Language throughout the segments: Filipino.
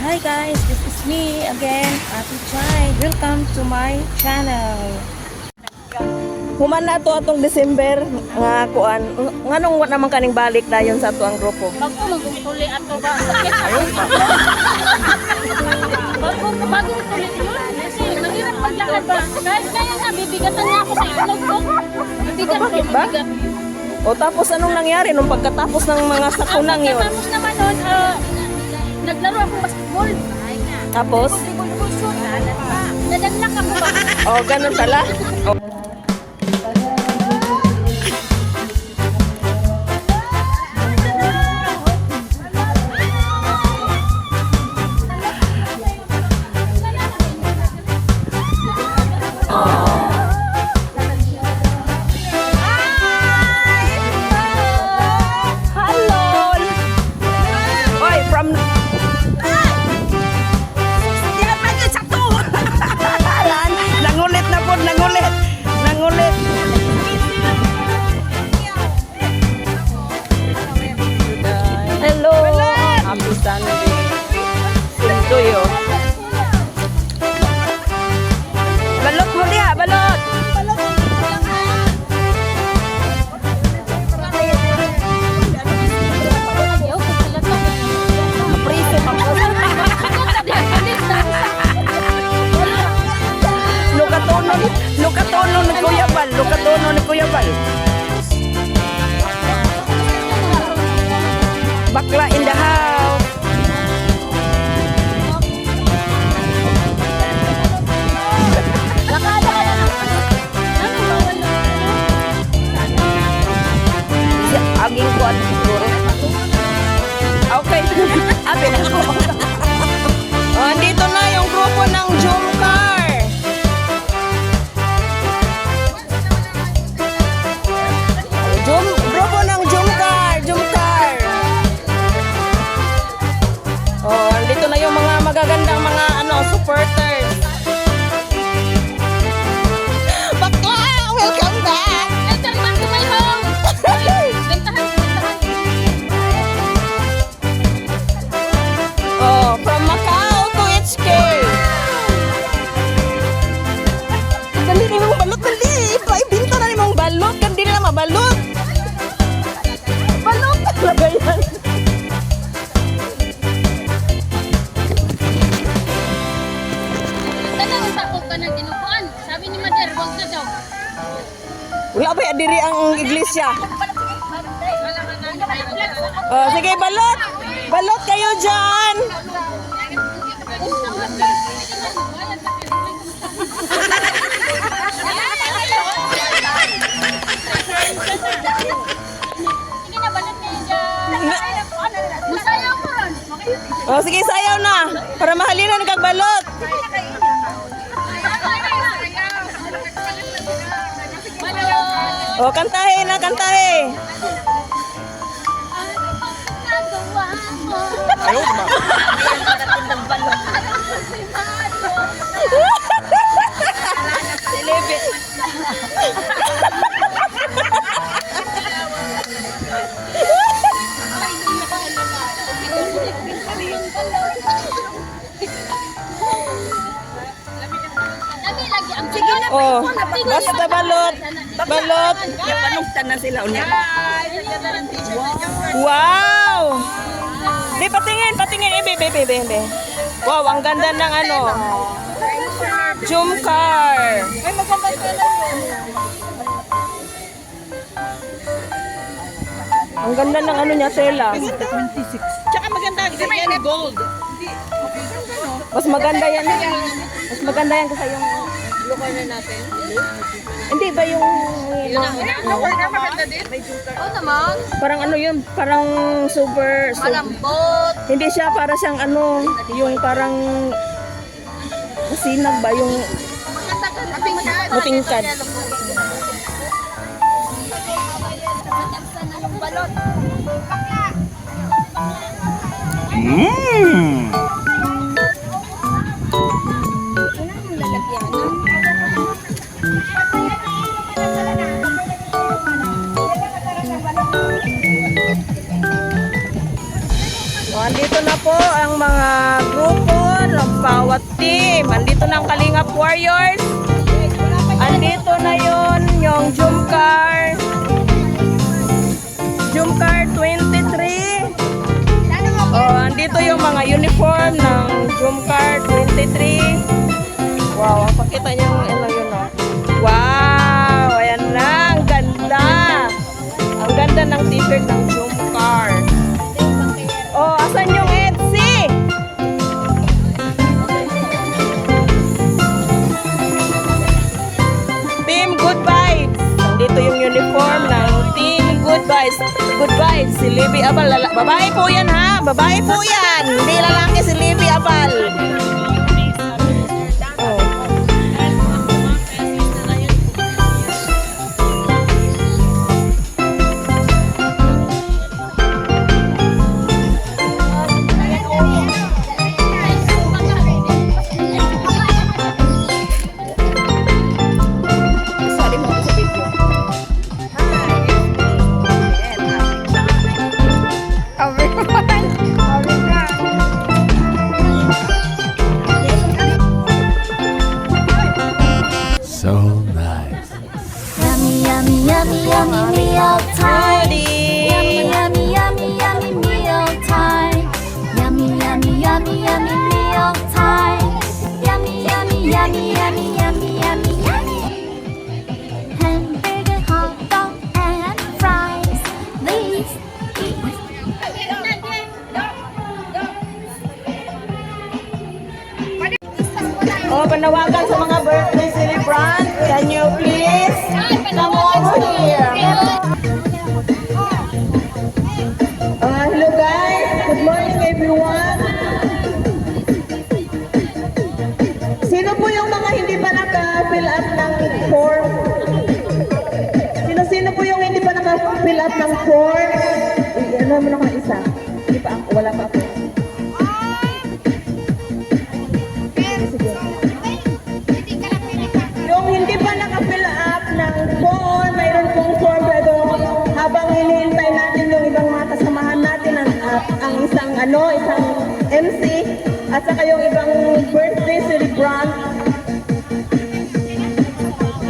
Hi guys, this is me again, Ate Chai. Welcome to my channel. Human na to atong December nga kuan. Nganong wa naman kaning balik dayon sa ato ang grupo. Bago magtuli ato ba? Bago tuli yun. Kasi mahirap maglakad ba? Kahit kaya nga, bibigatan niya ako sa itlog ko. Bibigat ko, Bakit ba? bibigat. O tapos anong nangyari nung pagkatapos ng mga sakunang yun? Tapos naman nun, naglaro ako basketball. Tapos? Nadagnak ako ba? Oh, ganun pala. Oh. Balot mo diha, balot. Priso pa po. Lukatono ni Kuya Bal, lukatono ni Kuya Bal. Bakla in the house. Aging kuat siguro. Okay. Abi na ako. Oh, andito na yung grupo ng Jumcar. Grupo ng Jumcar. Oh, andito na yung mga magagandang mga supporters. Bakla, welcome back. Welcome back to my home. Oh, from Macau to HK. Dali ni mong balot, dali. Ibinta na ni mong balot. Kan di na mabalot. Balot talaga yan. Talagang takot ka ng dinukuan. Sabi ni Mother, huwag na daw. Wala ba diri ang iglesia? Oh, sige, balot. Balot kayo dyan. Sige na, balat niya dyan. Masayaw ko ron. Oh, sige, sayaw na. Para mahalinan kag balot. Oh, kantahe na, kantahe. Ayaw ba? Oh, basta balot. Balot. Panungtan na sila unya. Wow! Di, patingin. Ibe. Wow, ang ganda ng Jumcar. Ay, maganda ka lang yun. Ang ganda ng niya, tela. 26. Tsaka maganda ganyan ni gold. Mas maganda yan. Mas maganda yan kasi yung... Lukoy na natin. Hindi ba yung... Maganda din. Oo naman. Parang yun, parang super... Malambot. Hindi siya para siyang yung parang... Masinag ba yung... Maganda ka. Matingkad. So, andito na po ang mga group ang bawat team. Andito na ang Kalingap Warriors. Andito na yon yung Jumcar. Jumcar 23. Oh, andito yung mga uniform ng Jumcar 23. Wow, pakita niyo yung ano yun, oh. Wow, ayan na, ang ganda. Ang ganda ng t-shirt ng Jumcar. Oh, asan yung Etsy? Team Good Vibes. Dito yung uniform ng Team Good Vibes. Good Vibes, si Libby Abal. Babae po yan ha, babae po yan. Hindi lalaki si Libby Abal. Oh. Sorry mo sa video. So nice. Yummy, yummy, yummy, yummy meal time. Ready? Yummy, yummy, yummy, yummy meal time. Yummy, yummy, yummy, yummy meal time. Yummy, yummy, yummy, yummy, yummy, yummy, yummy. Hamburger, hot dog, and fries. Please eat. Oh, panawagan sa mga birthday celebrant. Can you please come over here? Hello guys. Good morning everyone. Sino po yung mga hindi pa naka-fill up ng form? Sino po yung hindi pa naka-fill up ng form? Ano mo na kang isa? Hindi pa ako. Wala pa ako. Yung hindi pa naka-fill up ng form, mayroon pong form pero habang hinihintay natin yung ibang mga kasamahan natin ang isang MC at saka yung ibang birthday celebrant,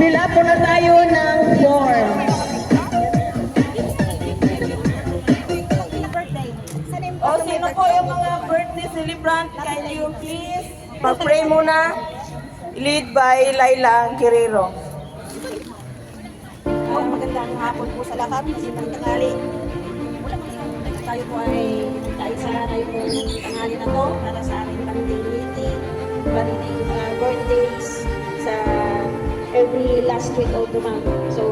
fill up na tayo ng form. O sino po yung mga birthday celebrant? Can you please mag-pray muna? Lead by Laila Guerrero. Magandang hapon po sa lahat. Magandang tanghali. Tayo po ay sa tayo po tanghali na to para sa aming birthday meeting. Birthdays sa every last week of the month. So,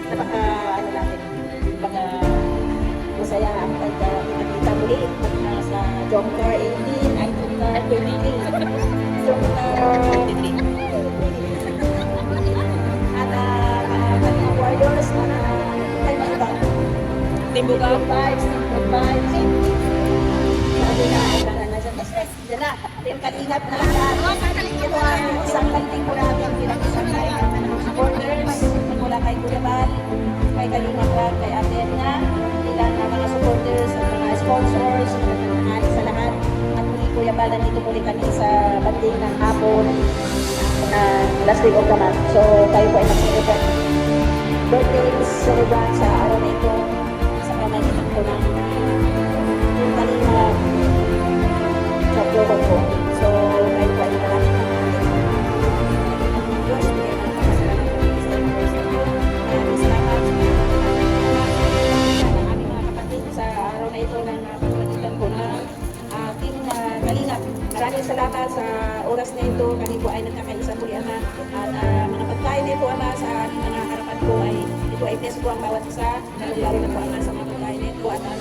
ano natin, masaya ang pagkakita muli sa Jomcar 18, ay Jomcar 23. At mga warriors na ay mga iba. Tibuga. Good vibes. Sabi na, dyan na. Ating kalingap na lahat. Ito ang isang kanting po natin pinag-isang tayo ng mga supporters mula kay Kuya Bal, kay Kalingap Rag, kay Ate Edna, ilan na mga supporters at mga sponsors, mga sa lahat. At muli Kuya Bal, nandito muli kami sa banding ng hapon last week of the month. So tayo po ay mag-celebrate birthday celebrant sa araw na ito sa pamagitan po ng yung Kalingap sa Joko po. So tayo po ay maraming Diyos, bigay ng pagkasalamat po sa maraming salamat sa aming mga kapatid sa araw na ito ng pamagitan po ng ating Kalingap. Maraming salamat sa oras na ito. Kami po ay nagkakaisa muli, Ama. At mga pagkain na ito, Ama, sa aming mga harapan po ay ito ay bless po ang bawat isa. Lalo na po, Ama, sa mga pagkain na ito at sa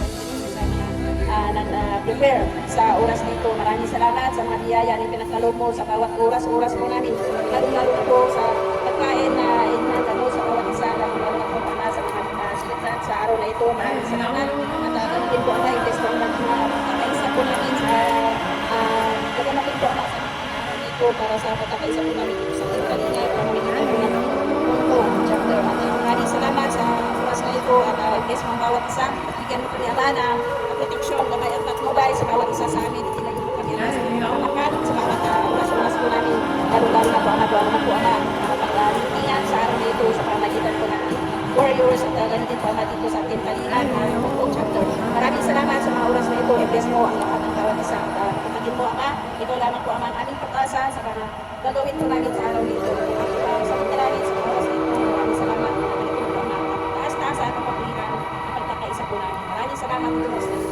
mga prepare sa oras na ito. Maraming salamat sa mga biyaya na pinagkaloob mo sa bawat oras po namin. Lalo na po sa pagkain na inagano sa bawat isa. Lalo na po, Ama, sa mga silipsan sa araw na ito. Maraming salamat. At kami din po, Ama, i-bless po ang mga pagkakaisa po namin sa pagkakapit po ang ito para sa pagkakaisa po namin sa Kalingap. Pamamagitan po ng chapter. At maraming salamat sa oras na ito at i-bless mo ang bawat isa. Bigyan mo po niya ng proteksyon, kamay at patnubay sa bawat isa sa amin. Itinagin po kami i-bless mo ang lahat ng bawat isa. Kapatid mo, Ama, ikaw lamang po, Ama, ang aming pag-asa sa mga gagawin po namin sa araw nito. At sa pagkalanin sa oras nito, maraming salamat. Maraming po, Ama. Taas-taas ang kapagliran, ang pagkakaisa po namin. Maraming salamat, Diyos.